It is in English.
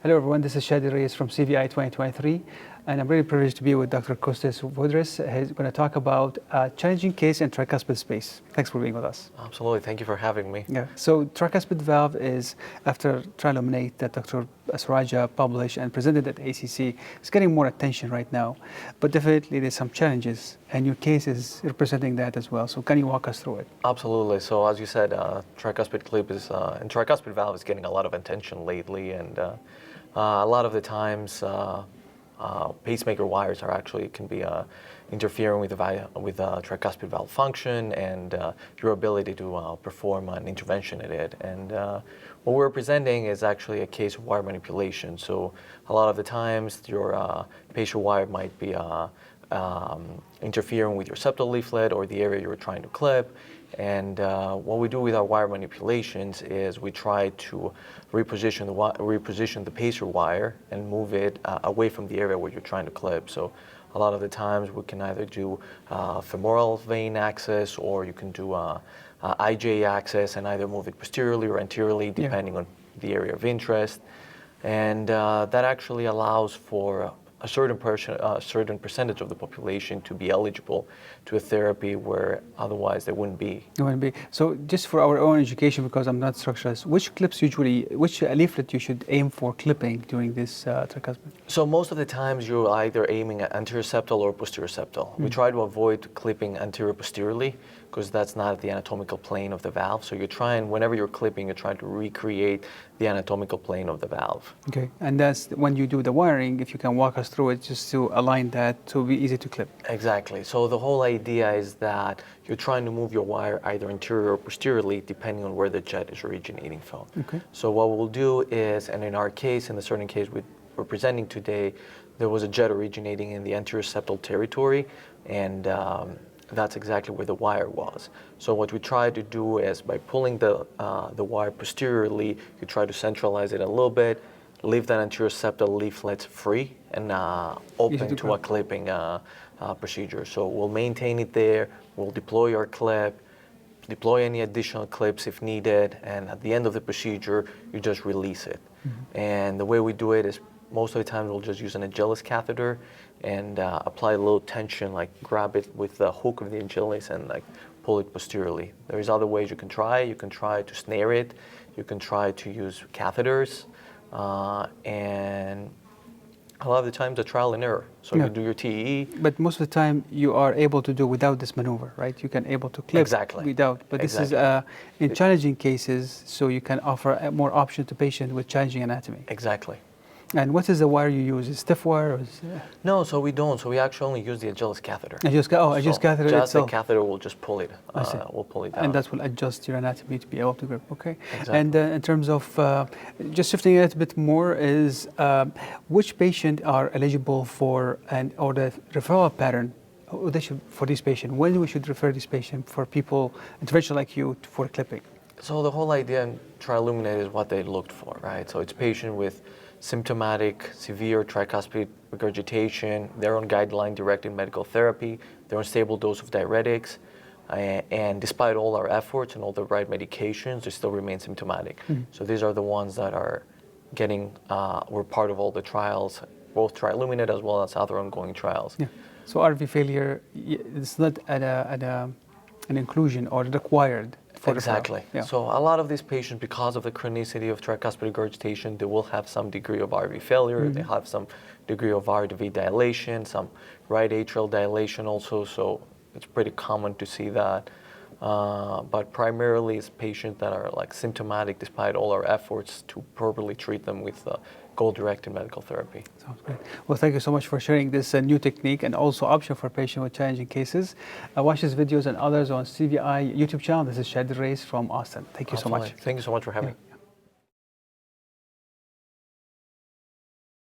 Hello everyone, this is Shadi Reyes from CVI 2023, and I'm really privileged to be with Dr. Konstantinos Voudris. He's going to talk about a challenging case in tricuspid space. Thanks for being with us. Absolutely, thank you for having me. Yeah. So tricuspid valve is, after TriLuminate that Dr. Suraja published and presented at ACC, it's getting more attention right now. But definitely there's some challenges, and your case is representing that as well. So can you walk us through it? Absolutely. So as you said, tricuspid clip is, and tricuspid valve is getting a lot of attention lately, and a lot of the times pacemaker wires can be interfering with tricuspid valve function and your ability to perform an intervention in it. And what we're presenting is actually a case of wire manipulation. So a lot of the times your pacer wire might be interfering with your septal leaflet or the area you're trying to clip. And what we do with our wire manipulations is we try to reposition the pacer wire and move it away from the area where you're trying to clip. So a lot of the times we can either do femoral vein access, or you can do IJ access and either move it posteriorly or anteriorly depending on the area of interest. And that actually allows for a certain percentage of the population to be eligible to a therapy where otherwise they wouldn't be. It wouldn't be. So just for our own education, because I'm not structuralist, which leaflet you should aim for clipping during this tricuspid? So most of the times you're either aiming at anterior septal or posterior septal. We try to avoid clipping anterior posteriorly because that's not the anatomical plane of the valve. So whenever you're clipping, you're trying to recreate the anatomical plane of the valve. Okay, and that's when you do the wiring, if you can walk us through it just to align that to be easy to clip. Exactly. So the whole idea is that you're trying to move your wire either anterior or posteriorly depending on where the jet is originating from. Okay. So what we'll do is, and in our case, in the certain case we're presenting today, there was a jet originating in the anterior septal territory, and that's exactly where the wire was. So what we try to do is by pulling the wire posteriorly, you try to centralize it a little bit, leave that anterior septal leaflet free and open to a clipping procedure. So we'll maintain it there, we'll deploy our clip, deploy any additional clips if needed, and at the end of the procedure, you just release it. And the way we do it is most of the time we'll just use an Agilis catheter and apply a little tension, like grab it with the hook of the Agilis and like pull it posteriorly. There's other ways you can try. You can try to snare it. You can try to use catheters. And a lot of the times a trial and error. So you do your TEE. But most of the time you are able to do without this maneuver, right? You can able to clip without. But this is in challenging cases, so you can offer more options to patients with challenging anatomy. Exactly. And what is the wire you use? Is it stiff wire? Or No, so we don't. So we actually only use the Agilis catheter. Agilis catheter just itself. the catheter will just pull it. We'll pull it down. And that will adjust your anatomy to be able to grip. Okay. Exactly. And in terms of just shifting it a bit more, is which patient are eligible for or the referral pattern for this patient? When we should refer this patient for people intervention like you for clipping? So the whole idea in TriLuminate is what they looked for, right? So it's patient with symptomatic severe tricuspid regurgitation, they're on guideline-directed medical therapy, they're on stable dose of diuretics, and despite all our efforts and all the right medications, they still remain symptomatic. So these are the ones that are were part of all the trials, both TriLuminate as well as other ongoing trials. Yeah. So RV failure, it's not an inclusion or required. Exactly. Yeah. So a lot of these patients, because of the chronicity of tricuspid regurgitation, they will have some degree of RV failure. They have some degree of RV dilation, some right atrial dilation also. So it's pretty common to see that. But primarily it's patients that are like symptomatic despite all our efforts to properly treat them with goal-directed medical therapy. Sounds great. Well, thank you so much for sharing this new technique and also option for patients with challenging cases. Watch these videos and others on CVI YouTube channel. This is Shadi Reyes from Austin. Thank you so much. Thank you so much for having me.